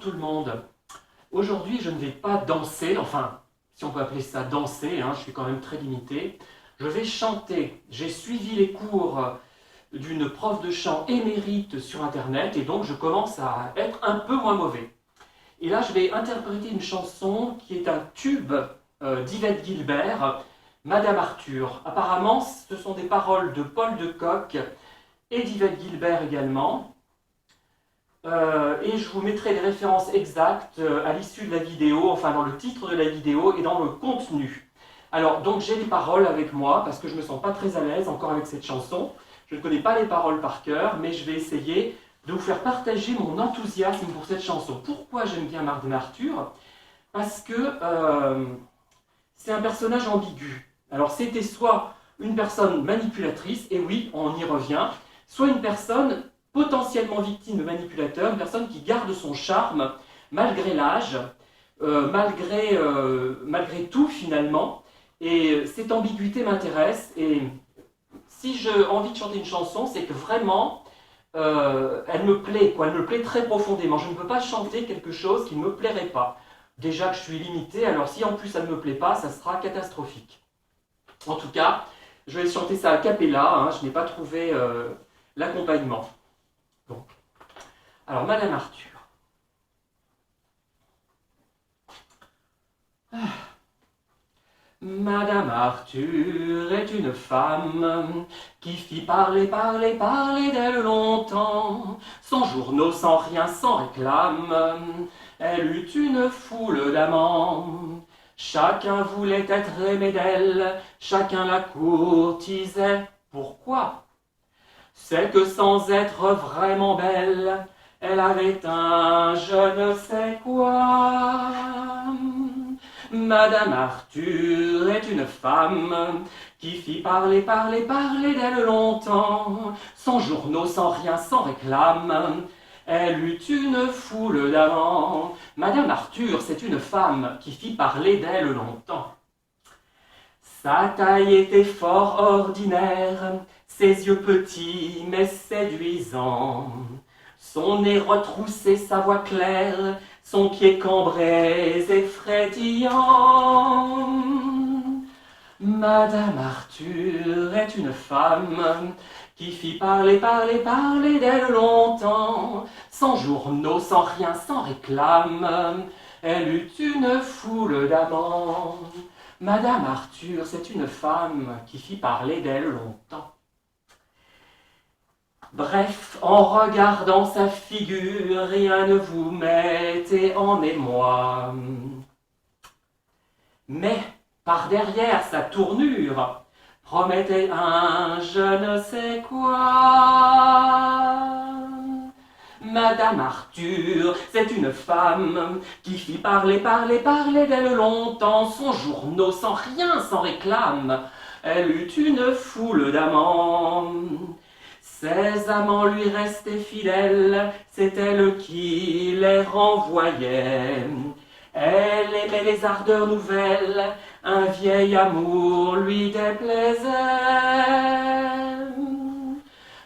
tout le monde. Aujourd'hui, je ne vais pas danser, enfin, si on peut appeler ça danser, je suis quand même très limité. Je vais chanter. J'ai suivi les cours d'une prof de chant émérite sur Internet et donc je commence à être un peu moins mauvais. Et là, je vais interpréter une chanson qui est un tube d'Yvette Guilbert, Madame Arthur. Apparemment, ce sont des paroles de Paul de Kock et d'Yvette Guilbert également. Et je vous mettrai les références exactes à l'issue de la vidéo, enfin dans le titre de la vidéo et dans le contenu. Alors, donc j'ai les paroles avec moi parce que je ne me sens pas très à l'aise encore avec cette chanson. Je ne connais pas les paroles par cœur, mais je vais essayer de vous faire partager mon enthousiasme pour cette chanson. Pourquoi j'aime bien Madame Arthur? Parce que c'est un personnage ambigu. Alors c'était soit une personne manipulatrice, et oui, on y revient, soit une personne potentiellement victime de manipulateurs, une personne qui garde son charme malgré l'âge, malgré tout finalement. Et cette ambiguïté m'intéresse. Et si j'ai envie de chanter une chanson, c'est que vraiment, elle me plaît, quoi. Elle me plaît très profondément. Je ne peux pas chanter quelque chose qui ne me plairait pas. Déjà que je suis limité, alors si en plus ça ne me plaît pas, ça sera catastrophique. En tout cas, je vais chanter ça a cappella, je n'ai pas trouvé l'accompagnement. Donc, alors, Madame Arthur. Madame Arthur est une femme qui fit parler d'elle longtemps, sans journaux, sans rien, sans réclame. Elle eut une foule d'amants. Chacun voulait être aimé d'elle, chacun la courtisait. Pourquoi? C'est que sans être vraiment belle, elle avait un je ne sais quoi. Madame Arthur est une femme qui fit parler d'elle longtemps, sans journaux, sans rien, sans réclame. Elle eut une foule d'amants. Madame Arthur, c'est une femme qui fit parler d'elle longtemps. Sa taille était fort ordinaire, ses yeux petits mais séduisants, son nez retroussé, sa voix claire, son pied cambré et frétillant. Madame Arthur est une femme qui fit parler d'elle longtemps, sans journaux, sans rien, sans réclame. Elle eut une foule d'amants. Madame Arthur, c'est une femme qui fit parler d'elle longtemps. Bref, en regardant sa figure, rien ne vous mettait en émoi. Mais, par derrière sa tournure, promettait un je ne sais quoi. Madame Arthur, c'est une femme qui fit parler d'elle longtemps, sans journaux, sans rien, sans réclame. Elle eut une foule d'amants. Ses amants lui restaient fidèles, c'est elle qui les renvoyait. Elle aimait les ardeurs nouvelles, un vieil amour lui déplaisait.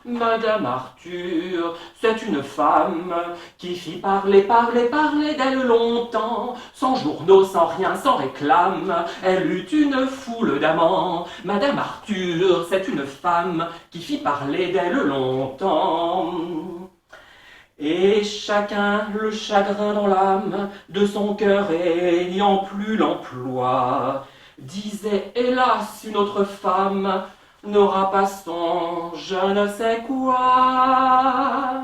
Madame Arthur, c'est une femme qui fit parler d'elle longtemps, sans journaux, sans rien, sans réclame. Elle eut une foule d'amants. Madame Arthur, c'est une femme qui fit parler d'elle longtemps. Et chacun, le chagrin dans l'âme, de son cœur ayant plus l'emploi, disait, hélas, une autre femme n'aura pas son je ne sais quoi.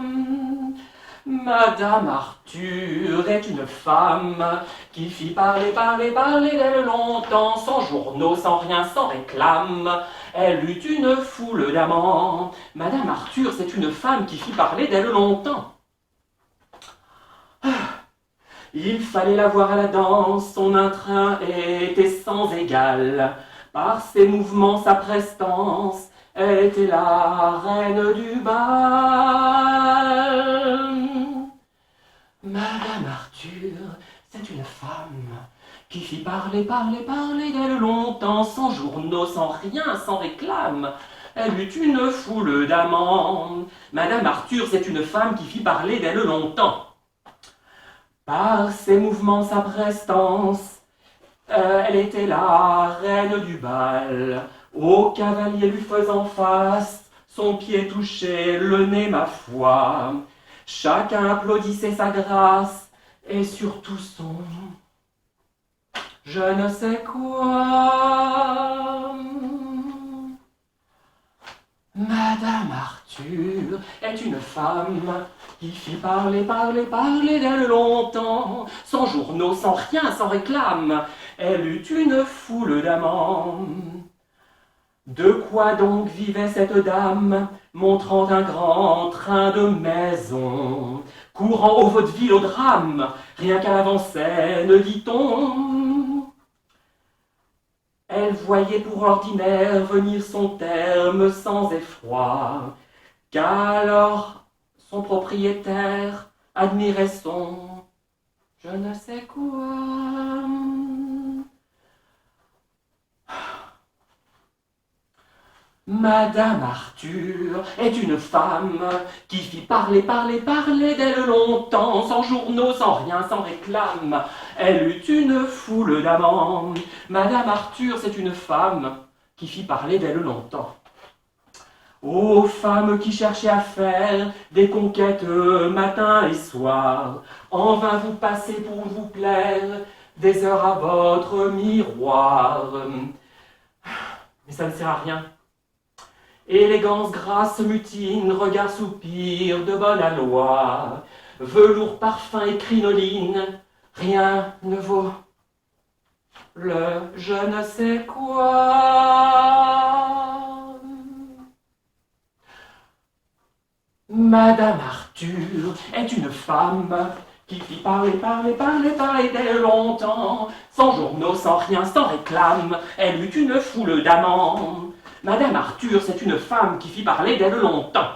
Madame Arthur est une femme qui fit parler d'elle longtemps, sans journaux, sans rien, sans réclame. Elle eut une foule d'amants. Madame Arthur, c'est une femme qui fit parler d'elle longtemps. Il fallait la voir à la danse, son entrain était sans égal. Par ses mouvements, sa prestance, elle était la reine du bal. Madame Arthur, c'est une femme qui fit parler d'elle longtemps, sans journaux, sans rien, sans réclame. Elle eut une foule d'amants. Madame Arthur, c'est une femme qui fit parler d'elle longtemps. Par ses mouvements, sa prestance, elle était la reine du bal. Au cavalier lui faisant face, son pied touchait le nez, ma foi. Chacun applaudissait sa grâce et surtout son je ne sais quoi. Madame Arthur est une femme qui fit parler, parler, parler d'elle longtemps, sans journaux, sans rien, sans réclame. Elle eut une foule d'amants. De quoi donc vivait cette dame, montrant un grand train de maison, courant au vaudeville, au drame, rien qu'à l'avant-scène, dit-on. Elle voyait pour ordinaire venir son terme sans effroi, qu'alors son propriétaire admirait son je ne sais quoi. Madame Arthur est une femme qui fit parler, parler, parler d'elle longtemps, sans journaux, sans rien, sans réclame. Elle eut une foule d'amants. Madame Arthur, c'est une femme qui fit parler d'elle longtemps. Ô femmes qui cherchez à faire des conquêtes matin et soir, en vain vous passez pour vous plaire des heures à votre miroir. Mais ça ne sert à rien. Élégance, grâce, mutine, regard, soupir, de bonne aloi, velours, parfum et crinoline, rien ne vaut le je ne sais quoi. Madame Arthur est une femme qui fit parler, parler, parler, parler d'elle longtemps, sans journaux, sans rien, sans réclame, elle eut une foule d'amants. Madame Arthur, c'est une femme qui fit parler d'elle longtemps.